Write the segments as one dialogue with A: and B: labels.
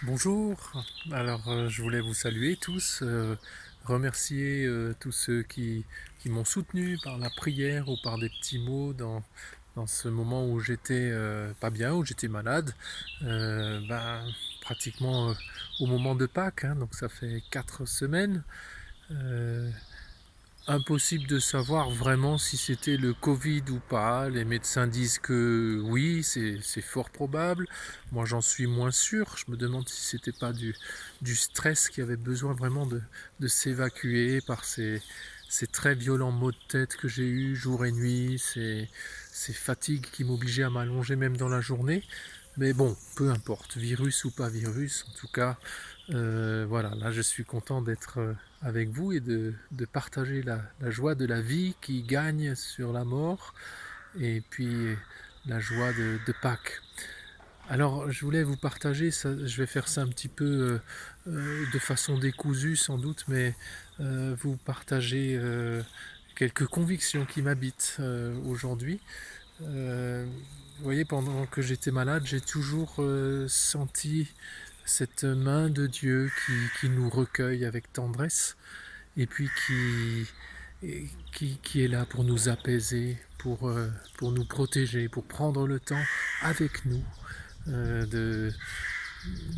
A: Bonjour, alors je voulais vous saluer tous, remercier tous ceux qui m'ont soutenu par la prière ou par des petits mots dans ce moment où j'étais pas bien, où j'étais malade, pratiquement au moment de Pâques, hein, donc ça fait 4 semaines. euh, Impossible de savoir vraiment si c'était le Covid ou pas. Les médecins disent que oui, c'est fort probable. Moi, j'en suis moins sûr. Je me demande si c'était pas du stress qui avait besoin vraiment de s'évacuer par ces très violents maux de tête que j'ai eus jour et nuit, ces fatigues qui m'obligeaient à m'allonger même dans la journée. Mais bon, peu importe, virus ou pas virus, en tout cas, voilà, là je suis content d'être avec vous et de partager la joie de la vie qui gagne sur la mort et puis la joie de Pâques. Alors je voulais vous partager, ça, je vais faire ça un petit peu de façon décousue sans doute, mais vous partager quelques convictions qui m'habitent aujourd'hui. Vous voyez, pendant que j'étais malade, j'ai toujours senti cette main de Dieu qui nous recueille avec tendresse et puis qui est là pour nous apaiser, pour nous protéger, pour prendre le temps avec nous euh, de,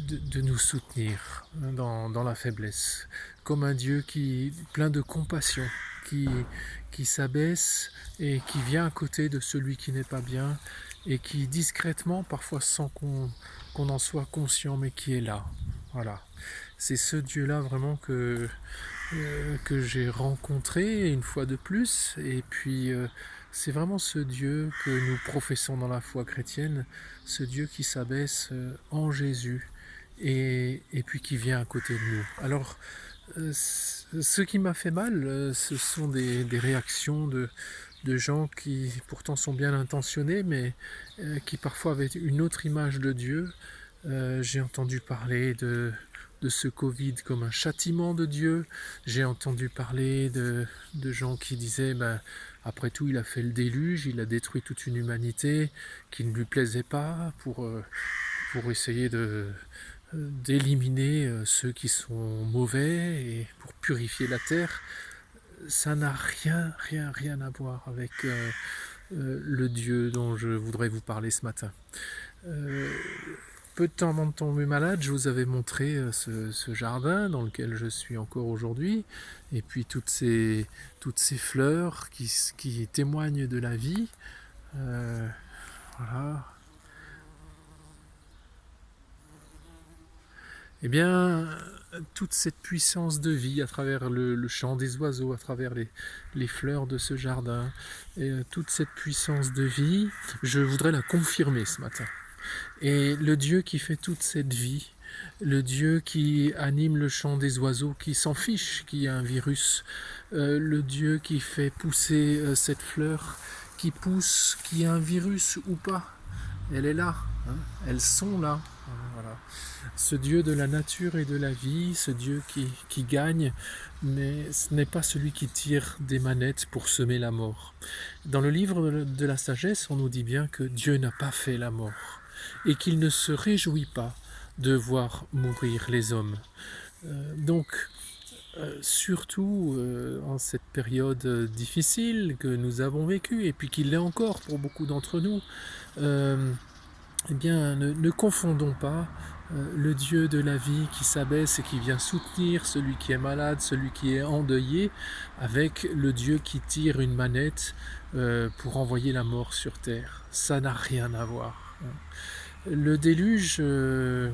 A: de nous soutenir dans la faiblesse. Comme un Dieu qui plein de compassion, qui, qui s'abaisse et qui vient à côté de celui qui n'est pas bien et qui discrètement, parfois sans qu'on en soit conscient, mais qui est là. Voilà. C'est ce Dieu-là vraiment que j'ai rencontré une fois de plus. Et puis, c'est vraiment ce Dieu que nous professons dans la foi chrétienne, ce Dieu qui s'abaisse en Jésus et puis qui vient à côté de nous. Alors, ce qui m'a fait mal, ce sont des réactions de gens qui pourtant sont bien intentionnés, mais qui parfois avaient une autre image de Dieu. J'ai entendu parler de ce Covid comme un châtiment de Dieu. J'ai entendu parler de gens qui disaient, ben, après tout, il a fait le déluge, il a détruit toute une humanité qui ne lui plaisait pas pour essayer d'éliminer ceux qui sont mauvais et pour purifier la terre. Ça n'a rien à voir avec le Dieu dont je voudrais vous parler ce matin. Euh, Peu de temps avant de tomber malade, je vous avais montré ce jardin dans lequel je suis encore aujourd'hui, et puis toutes ces fleurs qui témoignent de la vie. Euh, voilà. Eh bien, toute cette puissance de vie à travers le chant des oiseaux, à travers les fleurs de ce jardin, et toute cette puissance de vie, je voudrais la confirmer ce matin. Et le Dieu qui fait toute cette vie, le Dieu qui anime le chant des oiseaux, qui s'en fiche qu'il y a un virus, le Dieu qui fait pousser cette fleur, qui pousse, qu'il y a un virus ou pas, elle est là, hein, elles sont là. Voilà. Ce Dieu de la nature et de la vie, ce Dieu qui gagne, mais ce n'est pas celui qui tire des manettes pour semer la mort. Dans le livre de la sagesse, on nous dit bien que Dieu n'a pas fait la mort et qu'il ne se réjouit pas de voir mourir les hommes. Donc, surtout en cette période difficile que nous avons vécue, et puis qu'il l'est encore pour beaucoup d'entre nous, euh, eh bien, ne confondons pas le Dieu de la vie qui s'abaisse et qui vient soutenir celui qui est malade, celui qui est endeuillé, avec le Dieu qui tire une manette pour envoyer la mort sur terre. Ça n'a rien à voir. Le déluge,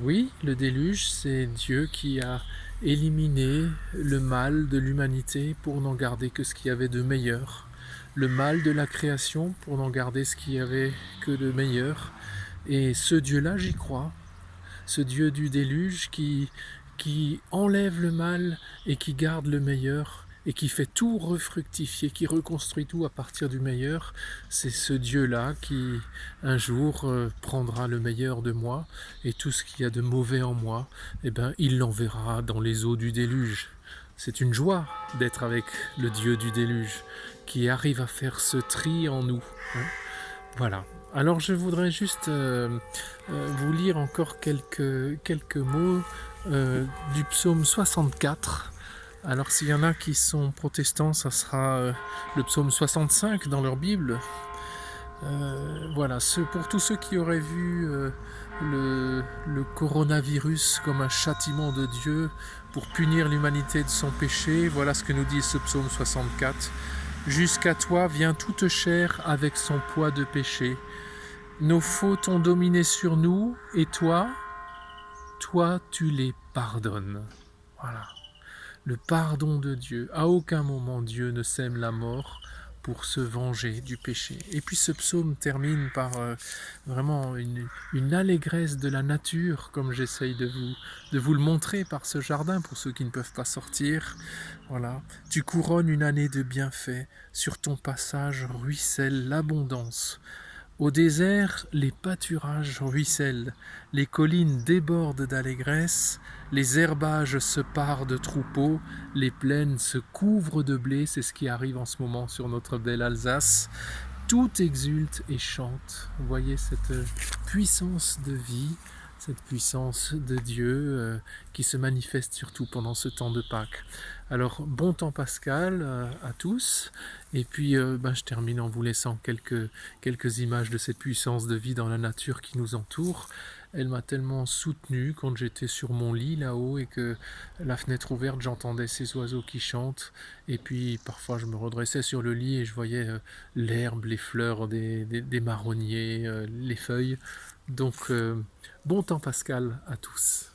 A: oui, le déluge, c'est Dieu qui a éliminé le mal de l'humanité pour n'en garder que ce qu'il y avait de meilleur. Le mal de la création pour n'en garder ce qu'il y avait que de meilleur. Et ce Dieu-là, j'y crois. Ce Dieu du déluge qui enlève le mal et qui garde le meilleur et qui fait tout refructifier, qui reconstruit tout à partir du meilleur, c'est ce Dieu-là qui un jour prendra le meilleur de moi et tout ce qu'il y a de mauvais en moi, eh ben, il l'enverra dans les eaux du déluge. C'est une joie d'être avec le Dieu du déluge qui arrive à faire ce tri en nous, hein. Voilà. Alors je voudrais juste vous lire encore quelques mots du psaume 64. Alors s'il y en a qui sont protestants, ça sera le psaume 65 dans leur Bible. Voilà, pour tous ceux qui auraient vu le coronavirus comme un châtiment de Dieu pour punir l'humanité de son péché, voilà ce que nous dit ce psaume 64. Jusqu'à toi vient toute chair avec son poids de péché. Nos fautes ont dominé sur nous, et toi, tu les pardonnes. Voilà. Le pardon de Dieu. À aucun moment Dieu ne sème la mort pour se venger du péché. Et puis ce psaume termine par vraiment une allégresse de la nature, comme j'essaye de vous le montrer par ce jardin, pour ceux qui ne peuvent pas sortir. Voilà. Tu couronnes une année de bienfaits, sur ton passage ruisselle l'abondance. Au désert, les pâturages ruissellent, les collines débordent d'allégresse, les herbages se parent de troupeaux, les plaines se couvrent de blé, c'est ce qui arrive en ce moment sur notre belle Alsace. Tout exulte et chante. Vous voyez cette puissance de vie, cette puissance de Dieu qui se manifeste surtout pendant ce temps de Pâques. Alors, bon temps pascal à tous. Et puis, je termine en vous laissant quelques images de cette puissance de vie dans la nature qui nous entoure. Elle m'a tellement soutenu quand j'étais sur mon lit là-haut et que la fenêtre ouverte, j'entendais ces oiseaux qui chantent. Et puis, parfois, je me redressais sur le lit et je voyais l'herbe, les fleurs des marronniers, les feuilles. Donc, bon temps pascal à tous.